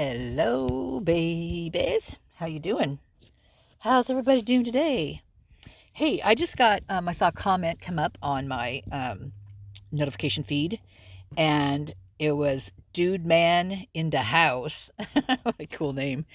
Hello, babies. How you doing? How's everybody doing today? Hey, I just got I saw a comment come up on my notification feed, and it was "Dude Man in the House." What a cool name!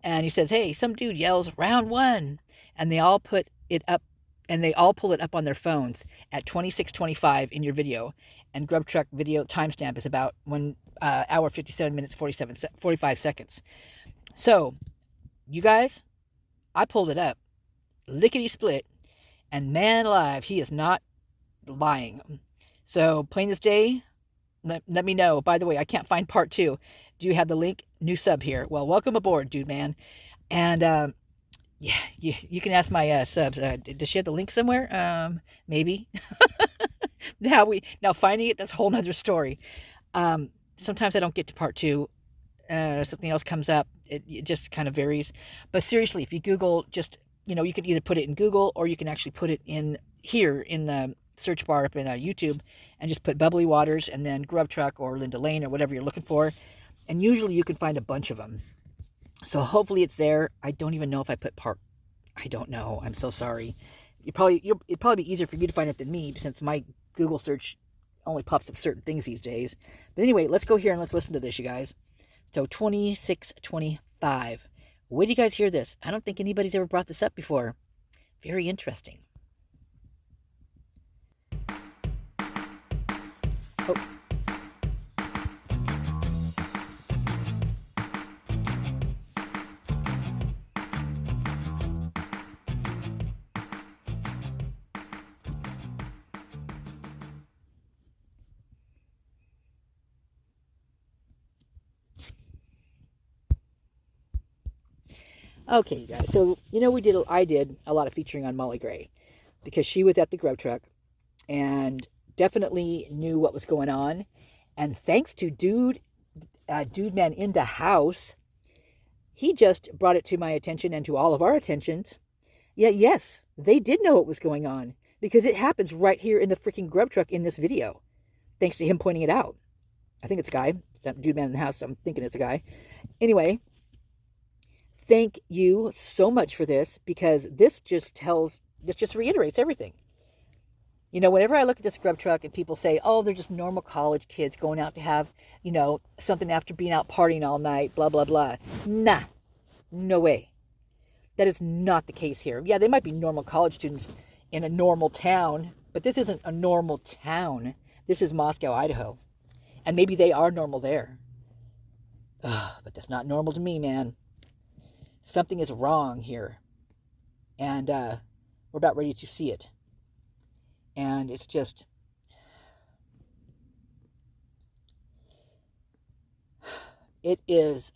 And he says, "Hey, some dude yells round one," and they all put it up, and they all pull it up on their phones at 26:25 in your video. And Grub Truck video timestamp is about 1 hour 57 minutes 45 seconds. So, you guys, I pulled it up, lickety split, and man alive, he is not lying. So, plain as day, let me know. By the way, I can't find part two. Do you have the link? New sub here. Well, welcome aboard, dude man. And yeah, you can ask my subs. Does she have the link somewhere? Maybe. Now finding it, that's a whole nother story. Sometimes I don't get to part two. Something else comes up. It just kind of varies. But seriously, if you Google, just you can either put it in Google or you can actually put it in here in the search bar up in YouTube, and just put Bubbly Waters and then Grub Truck or Linda Lane or whatever you're looking for, and usually you can find a bunch of them. So hopefully it's there. I don't even know if I put part. I don't know. I'm so sorry. It'd probably be easier for you to find it than me, since my Google search only pops up certain things these days. But anyway, let's go here and let's listen to this, you guys. So 26:25. Wait do you guys hear this? I don't think anybody's ever brought this up before. Very interesting. Oh. Okay, you guys. So I did a lot of featuring on Molly Gray, because she was at the Grub Truck and definitely knew what was going on. And thanks to Dude Man in the House, he just brought it to my attention and to all of our attentions. Yeah, yes, they did know what was going on, because it happens right here in the freaking Grub Truck in this video, thanks to him pointing it out. I think it's a guy. It's that Dude Man in the House, so I'm thinking it's a guy. Anyway, thank you so much for this, because this just reiterates everything. Whenever I look at this Grub Truck and people say, oh, they're just normal college kids going out to have, something after being out partying all night, blah, blah, blah. Nah, no way. That is not the case here. Yeah, they might be normal college students in a normal town, but this isn't a normal town. This is Moscow, Idaho. And maybe they are normal there. But that's not normal to me, man. Something is wrong here. And we're about ready to see it. And it's just, it is,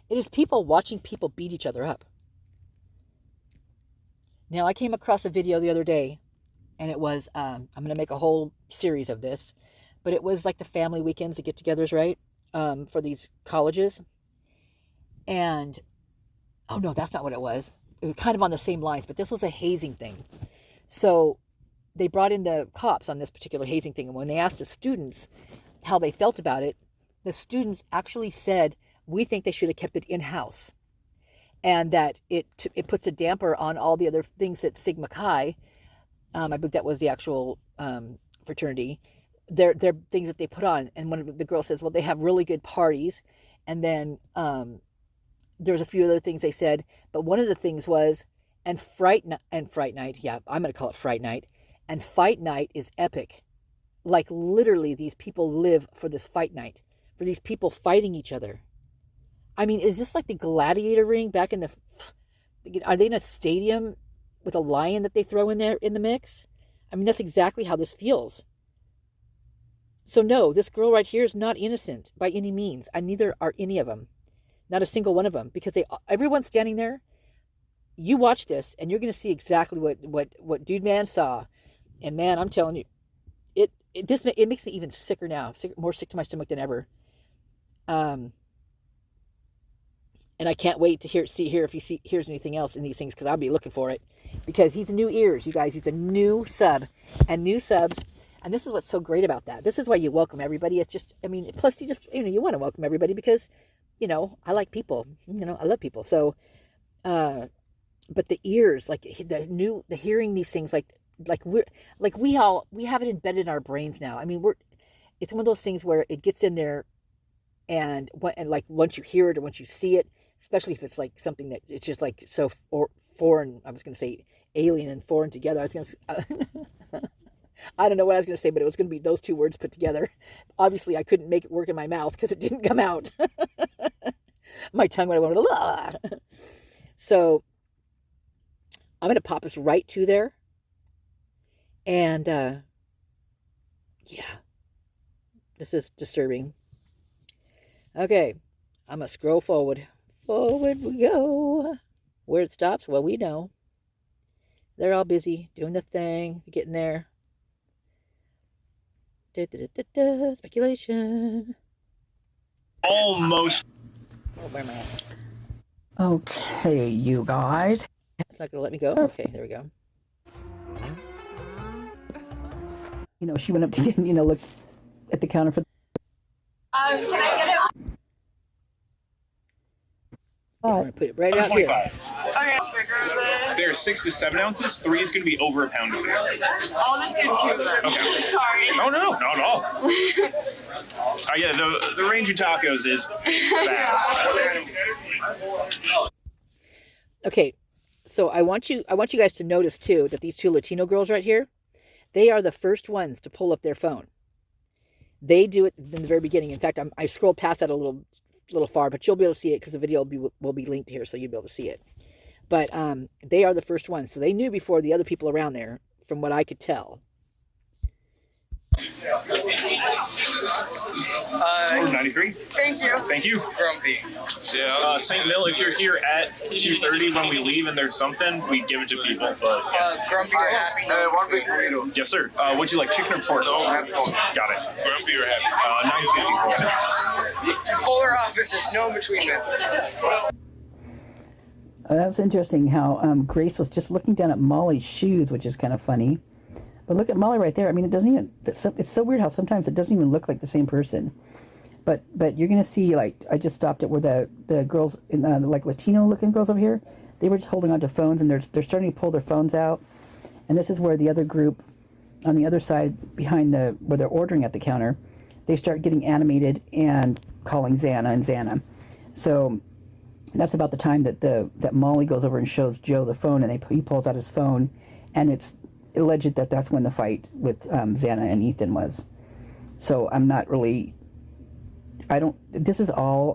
it is people watching people beat each other up. Now, I came across a video the other day, and it was, I'm going to make a whole series of this, but it was like the family weekends, the get-togethers, right? For these colleges. And, oh no, that's not what it was. It was kind of on the same lines, but this was a hazing thing. So they brought in the cops on this particular hazing thing, and when they asked the students how they felt about it, the students actually said, we think they should have kept it in-house, and that it puts a damper on all the other things that Sigma Chi, I believe that was the actual fraternity, their things that they put on. And one of the girls says, well, they have really good parties. And then there's a few other things they said, but one of the things was, and fright night, yeah, I'm going to call it fright night, and fight night is epic. Like, literally, these people live for this fight night, for these people fighting each other. I mean, is this like the gladiator ring back in are they in a stadium with a lion that they throw in there in the mix? I mean, that's exactly how this feels. So no, this girl right here is not innocent by any means, and neither are any of them. Not a single one of them, because everyone's standing there. You watch this, and you're going to see exactly what Dude Man saw. And man, I'm telling you, it makes me even sicker now, more sick to my stomach than ever. And I can't wait to hear if he hears anything else in these things, because I'll be looking for it. Because he's a new ears, you guys. He's a new sub. And new subs, and this is what's so great about that. This is why you welcome everybody. It's just, I mean, plus you want to welcome everybody because, I like people. I love people. So, but the ears, like the hearing these things, we have it embedded in our brains now. I mean, it's one of those things where it gets in there, and like once you hear it or once you see it, especially if it's like something that it's just like so foreign. I was going to say alien and foreign together. I was going to I don't know what I was going to say, but it was going to be those two words put together. Obviously, I couldn't make it work in my mouth because it didn't come out. My tongue would have went, la. So I'm going to pop us right to there. And, yeah, this is disturbing. Okay, I'm going to scroll forward. Forward we go. Where it stops, well, we know. They're all busy doing the thing, getting there. Speculation. Almost. Oh, where am I at? Okay, you guys. It's not going to let me go? Okay, there we go. She went up to get, look at the counter for... Can I get it? I'm going to put it right out here. Okay. There's 6 to 7 ounces. 3 is going to be over a pound of food. I'll just do 2 then. Okay. Sorry. Oh, no, not at all. Yeah, the range of tacos is vast. Okay, so I want you guys to notice too that these 2 Latino girls right here, they are the first ones to pull up their phone. They do it in the very beginning. In fact, I scrolled past that a little far, but you'll be able to see it because the video will be linked here, so you'll be able to see it. But they are the first ones, so they knew before the other people around there, from what I could tell. 93. Thank you. Thank you. Grumpy. Yeah. St. Mill, if you're here at 2:30 when we leave and there's something, we give it to people. But Grumpy or happy? One big burrito. yes, sir. Would you like chicken or pork? No, got it. Grumpy or happy? $9.50. Polar opposites, no in between them. That's interesting how Grace was just looking down at Molly's shoes, which is kind of funny. But look at Molly right there. I mean, it doesn't even... It's so weird how sometimes it doesn't even look like the same person. But you're going to see, like, I just stopped at where the girls, like Latino-looking girls over here, they were just holding onto phones, and they're starting to pull their phones out. And this is where the other group, on the other side, behind where they're ordering at the counter, they start getting animated and calling XANA and XANA. So that's about the time that Molly goes over and shows Joe the phone, and he pulls out his phone, and it's alleged that that's when the fight with XANA and Ethan was. So I'm not really... this is all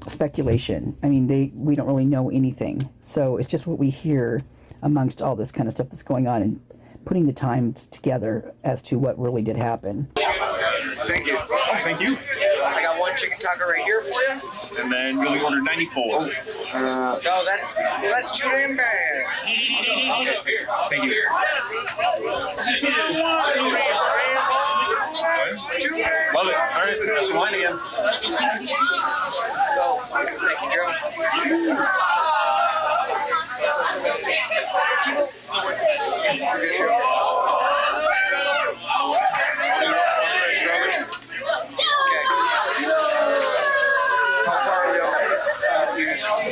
speculation. I mean, we don't really know anything. So it's just what we hear amongst all this kind of stuff that's going on and putting the times together as to what really did happen. Thank you. Oh, thank you. I got 1 chicken taco right here for you. And then you'll order 94. No, that's too damn bad. Thank you. Love it. All right, that's the line again. So, thank you, Joe.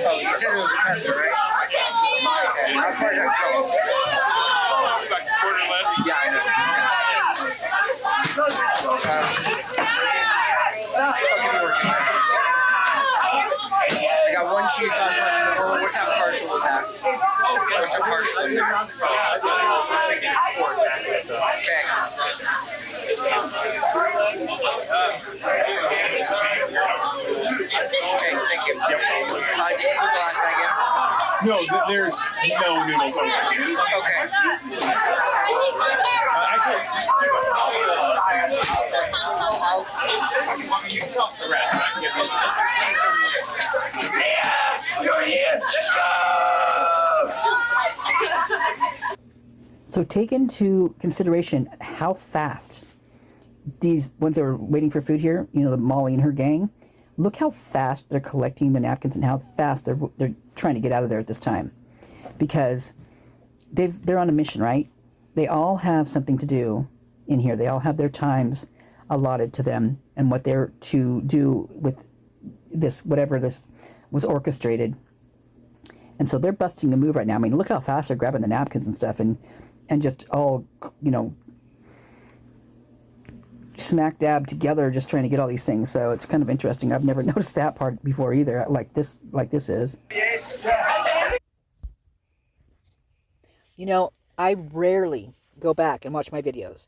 You said it was a pencil, right? Okay. How far is that trouble? Like a quarter left. Yeah, I know. Fucking working. I got 1 cheese sauce left in the bowl. What's that partial with that? What's the partial in there? Okay. Okay, thank you. Yep. Did you put the last bag in? No, there's no noodles over here. Okay. Actually, You can toss the rest. you're here. Let's go. So take into consideration how fast these ones that were waiting for food here, the Molly and her gang, look how fast they're collecting the napkins and how fast they're trying to get out of there at this time, because they're on a mission, right? They all have something to do in here. They all have their times allotted to them and what they're to do with this, whatever this was orchestrated. And so they're busting a move right now. I mean, look how fast they're grabbing the napkins and stuff, and just all, you know, smack dab together, just trying to get all these things. So it's kind of interesting. I've never noticed that part before either, like this is. You know, I rarely go back and watch my videos.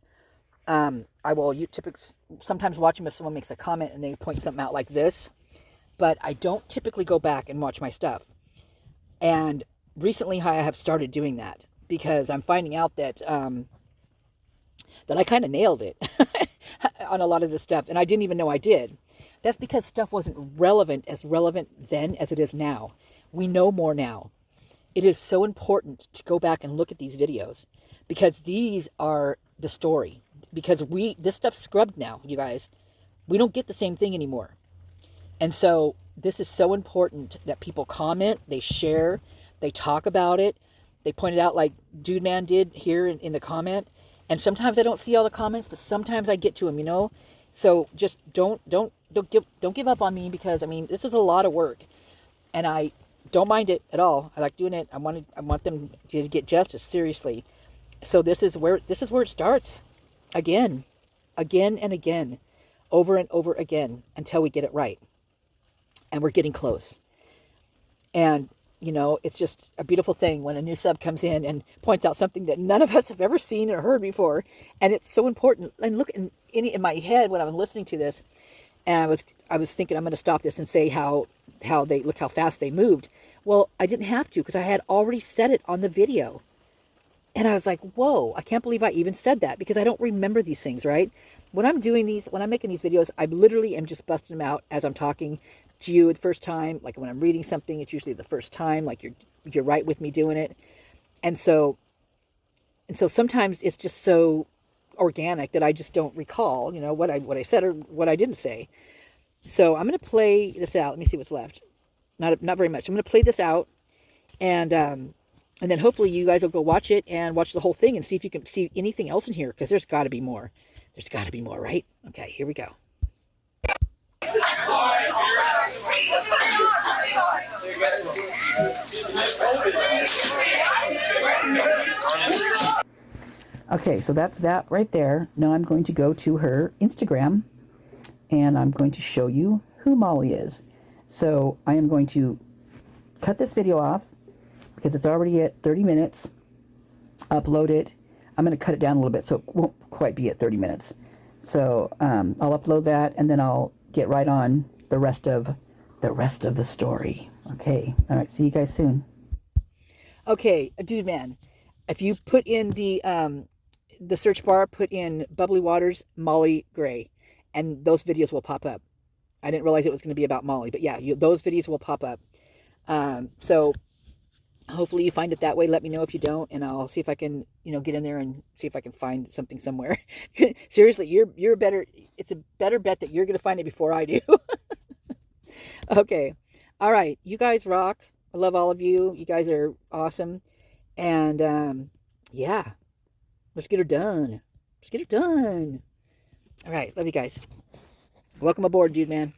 I will sometimes watch them if someone makes a comment and they point something out like this, but I don't typically go back and watch my stuff. And recently I have started doing that because I'm finding out that that I kind of nailed it on a lot of this stuff, and I didn't even know I did. That's because stuff wasn't relevant then as it is now. We know more now. It is so important to go back and look at these videos because these are the story. Because this stuff's scrubbed now, you guys. We don't get the same thing anymore. And so this is so important that people comment, they share, they talk about it. They point it out like Dude Man did here in the comment. And sometimes I don't see all the comments, but sometimes I get to them, you know. So just don't give up on me, because I mean, this is a lot of work, and I don't mind it at all. I like doing it. I want them to get justice, seriously. So this is where it starts. Again and again, over and over again, until we get it right. And we're getting close. And, you know, it's just a beautiful thing when a new sub comes in and points out something that none of us have ever seen or heard before. And it's so important. And look, in my head when I was listening to this, and I was thinking, I'm going to stop this and say how they look how fast they moved. Well, I didn't have to, because I had already said it on the video. And I was like, whoa, I can't believe I even said that, because I don't remember these things, right? When I'm making these videos, I literally am just busting them out as I'm talking to you the first time. Like when I'm reading something, it's usually the first time, like you're right with me doing it. And so sometimes it's just so organic that I just don't recall, you know, what I said or what I didn't say. So I'm going to play this out. Let me see what's left. Not very much. I'm going to play this out, and then hopefully you guys will go watch it and watch the whole thing and see if you can see anything else in here, because there's got to be more. There's got to be more, right? Okay, here we go. Okay, so that's that right there. Now I'm going to go to her Instagram, and I'm going to show you who Molly is. So I am going to cut this video off, because it's already at 30 minutes, upload it. I'm going to cut it down a little bit so it won't quite be at 30 minutes. So I'll upload that, and then I'll get right on the rest of the story. Okay. All right. See you guys soon. Okay, Dude Man, if you put in the search bar, put in Bubbly Waters Molly Gray, and those videos will pop up. I didn't realize it was going to be about Molly, but yeah, those videos will pop up. So hopefully you find it that way. Let me know if you don't, and I'll see if I can, you know, get in there and see if I can find something somewhere. Seriously, it's a better bet that you're going to find it before I do. Okay. All right. You guys rock. I love all of you. You guys are awesome. And, yeah, let's get her done. Let's get her done. All right. Love you guys. Welcome aboard, Dude Man.